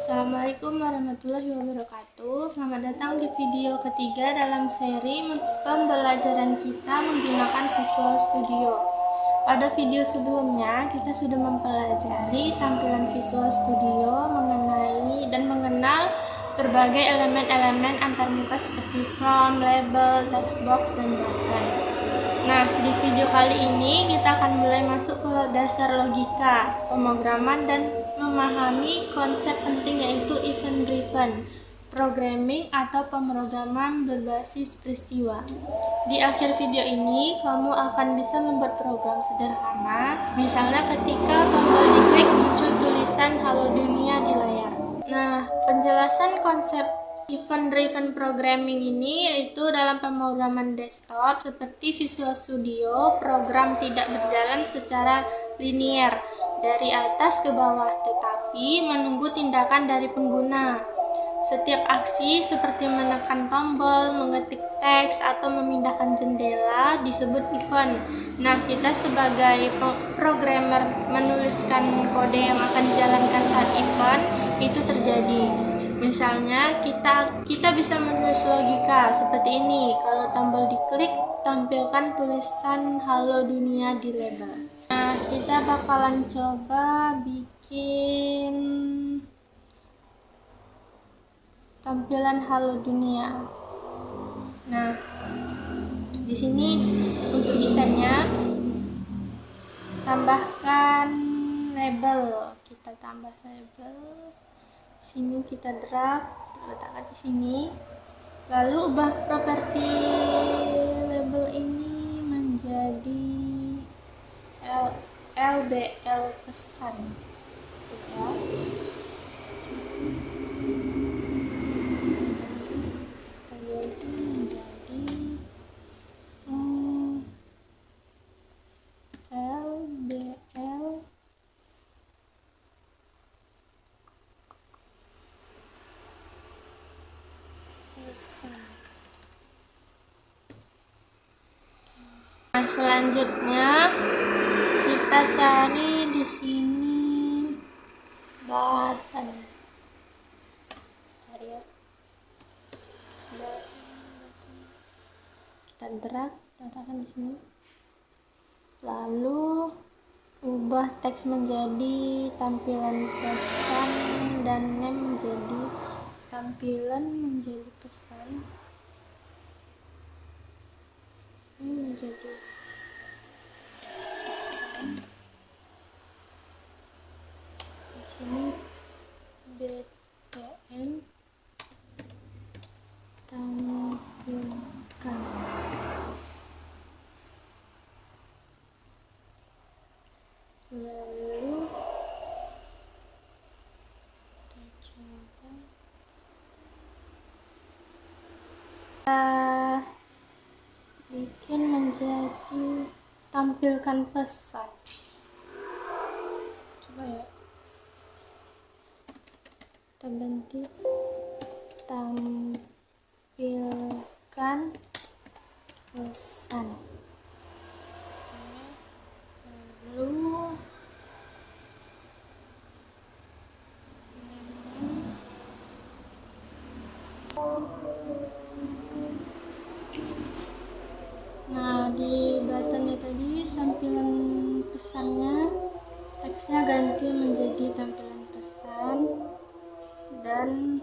Assalamualaikum warahmatullahi wabarakatuh. Selamat datang di video ketiga dalam seri pembelajaran kita menggunakan Visual Studio. Pada video sebelumnya kita sudah mempelajari tampilan Visual Studio mengenal berbagai elemen-elemen antarmuka seperti font, label, text box, dan button. Nah, di video kali ini kita akan mulai masuk ke dasar logika, pemrograman, dan memahami konsep penting yaitu event driven programming atau pemrograman berbasis peristiwa. Di akhir video ini, kamu akan bisa membuat program sederhana, misalnya ketika tombol diklik muncul tulisan "Halo Dunia" di layar. Nah, penjelasan konsep event driven programming ini yaitu dalam pemrograman desktop seperti Visual Studio, program tidak berjalan secara linier dari atas ke bawah, tetapi menunggu tindakan dari pengguna. Setiap aksi seperti menekan tombol, mengetik teks, atau memindahkan jendela disebut event. Nah, kita sebagai programmer menuliskan kode yang akan dijalankan saat event itu terjadi. Misalnya kita bisa menulis logika seperti ini. Kalau tombol diklik, tampilkan tulisan "Halo Dunia" di label. Nah, kita bakalan coba bikin tampilan "Halo Dunia". Nah, di sini untuk desainnya tambahkan label. Kita tambah label. Sini kita drag, letakkan di sini. Lalu ubah properti label ini menjadi LBL pesan. Coba. Kita menjadi LBL Nah, selanjutnya kita cari di sini button. Cari ya. Button. Kita drag, letakkan di sini. Lalu ubah teks menjadi tampilan pesan dan name menjadi tampilan menjadi pesan. Ini menjadi pesan. Di sini BTN tampilkan. Lalu kita coba bikin menjadi tampilkan pesan. Coba ya, kita ganti tampilkan pesan. Lalu nah, di buttonnya tadi tampilan pesannya, teksnya ganti menjadi tampilan pesan dan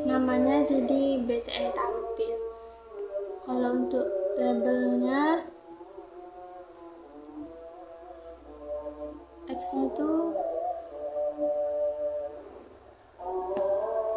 namanya jadi BTN tampil. Kalau untuk labelnya, teksnya itu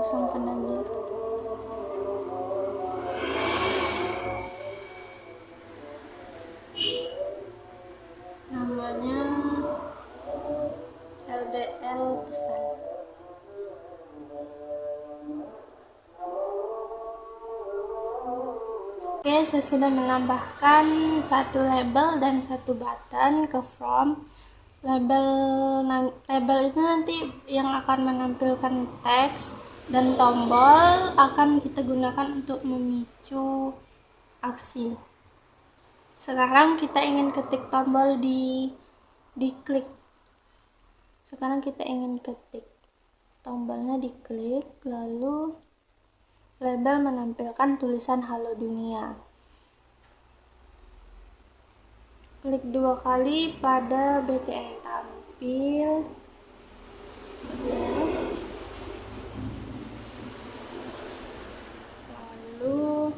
kosongkan aja. Namanya LBL pesan. Oke, saya sudah menambahkan satu label dan satu button ke form. Label itu nanti yang akan menampilkan teks, dan tombol akan kita gunakan untuk memicu aksi. Sekarang kita ingin ketik tombol diklik. Sekarang kita ingin ketik tombolnya, diklik, lalu label menampilkan tulisan halo dunia. Klik 2 kali pada BTN tampil. Lalu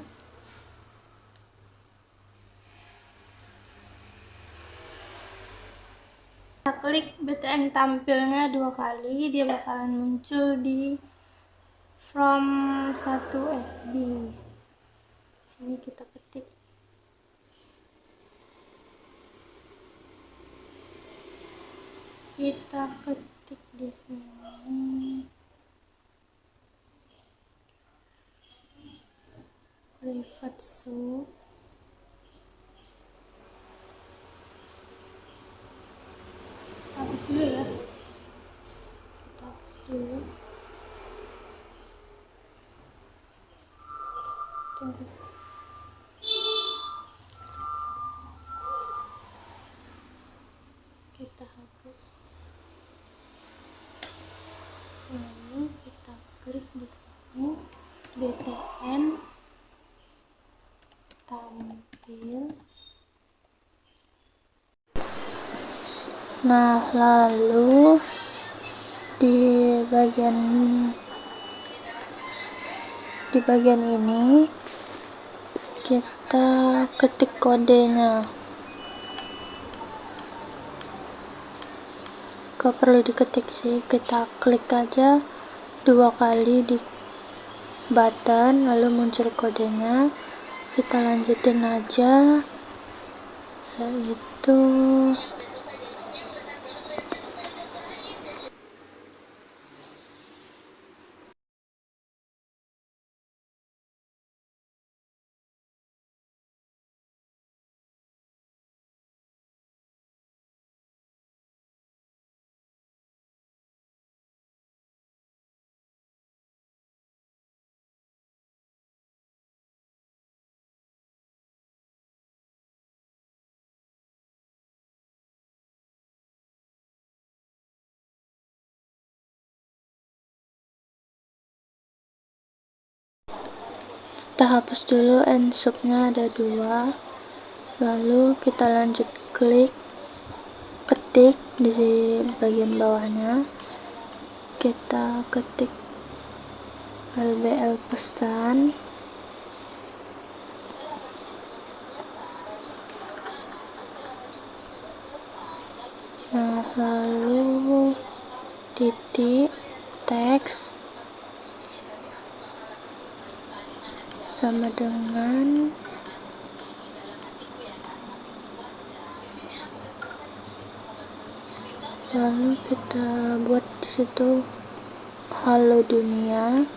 kita klik BTN tampilnya 2 kali, dia bakalan muncul di from 1 FB. Sini kita ketik. Kita ketik di sini. Private sub. Hapus dulu ya. Kita hapus dulu. Tunggu. Kita hapus. Lalu kita klik di sini BTN tampil. Nah, lalu di bagian ini kita ketik kodenya. Gak perlu diketik sih, kita klik aja 2 kali di button, lalu muncul kodenya. Kita lanjutin aja, yaitu kita hapus dulu end subnya ada 2, lalu kita lanjut ketik di bagian bawahnya. Kita ketik LBL pesan, nah lalu titik teks sama dengan lalu kita buat di situ halo dunia.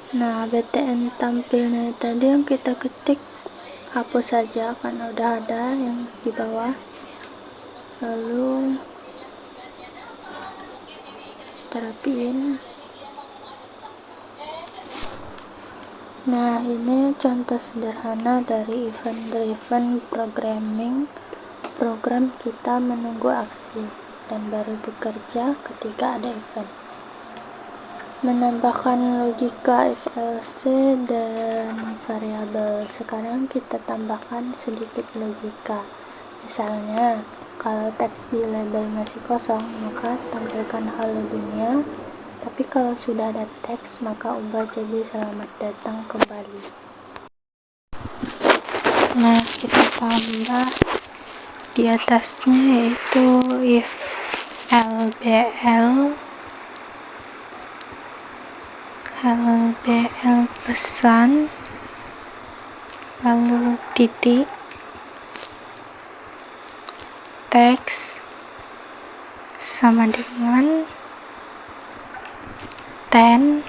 Nah, BTN tampilnya tadi yang kita ketik hapus saja karena udah ada yang di bawah. Lalu kita rapiin. Nah, ini contoh sederhana dari event driven programming. Program kita menunggu aksi dan baru bekerja ketika ada event. Menambahkan logika if else dan variabel. Sekarang kita tambahkan sedikit logika. Misalnya, kalau teks di label masih kosong, maka tampilkan halo dunia. Tapi kalau sudah ada teks, maka ubah jadi selamat datang kembali. Nah, kita tambah di atasnya yaitu if LBL pesan, lalu titik teks sama dengan 10,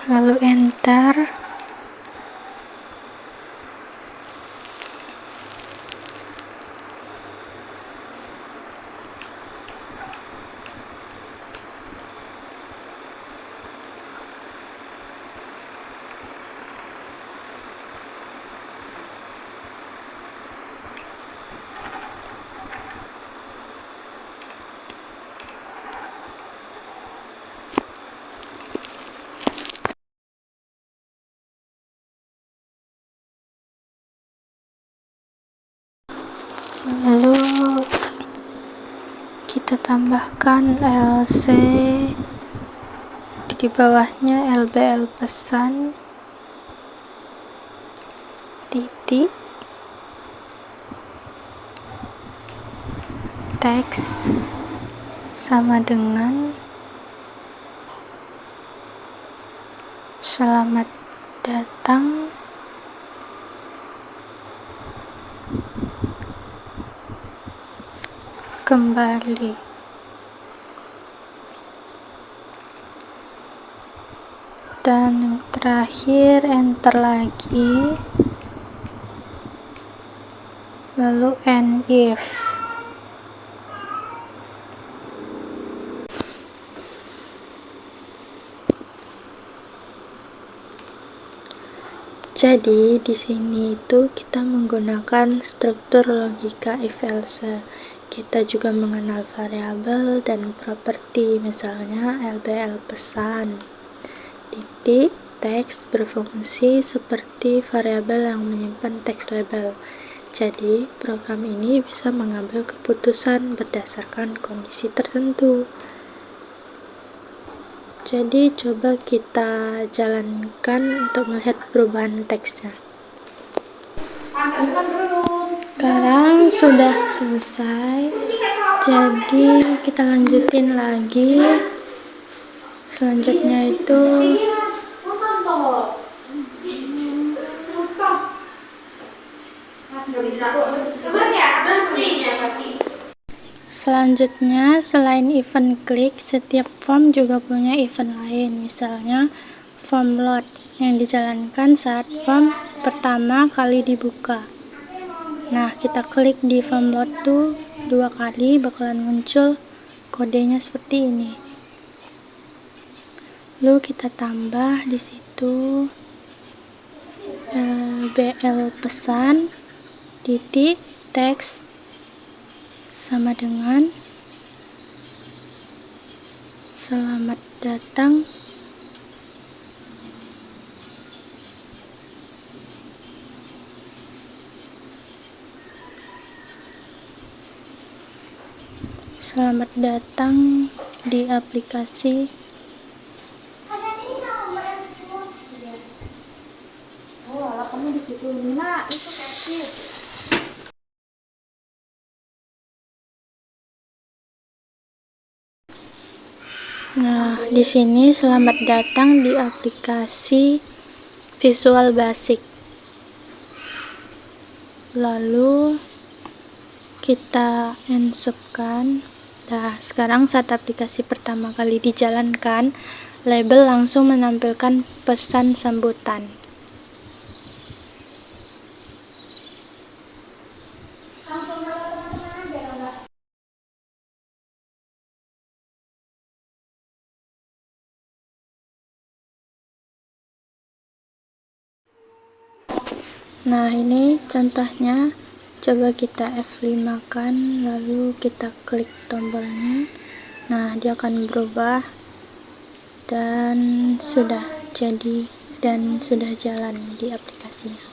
lalu enter. Lalu kita tambahkan LC, di bawahnya LBL pesan, titik, teks sama dengan selamat datang kembali. Dan yang terakhir enter lagi, lalu end if. Jadi di sini itu kita menggunakan struktur logika if else. Kita juga mengenal variabel dan properti, misalnya LBL pesan, titik, teks berfungsi seperti variabel yang menyimpan teks label. Jadi program ini bisa mengambil keputusan berdasarkan kondisi tertentu. Jadi coba kita jalankan untuk melihat perubahan teksnya. Sekarang sudah selesai, jadi kita lanjutin lagi. Selanjutnya itu selain event klik, setiap form juga punya event lain, misalnya form load yang dijalankan saat form pertama kali dibuka. Nah, kita klik di form load tuh 2 kali, bakalan muncul kodenya seperti ini. Lalu kita tambah di situ BL pesan, titik, teks sama dengan selamat datang di aplikasi Nah, di sini selamat datang di aplikasi Visual Basic. Lalu kita ensupkan. Nah, sekarang saat aplikasi pertama kali dijalankan, label langsung menampilkan pesan sambutan. Nah, ini contohnya. Coba kita F5 kan, lalu kita klik tombolnya. Nah, dia akan berubah dan sudah jadi dan sudah jalan di aplikasinya.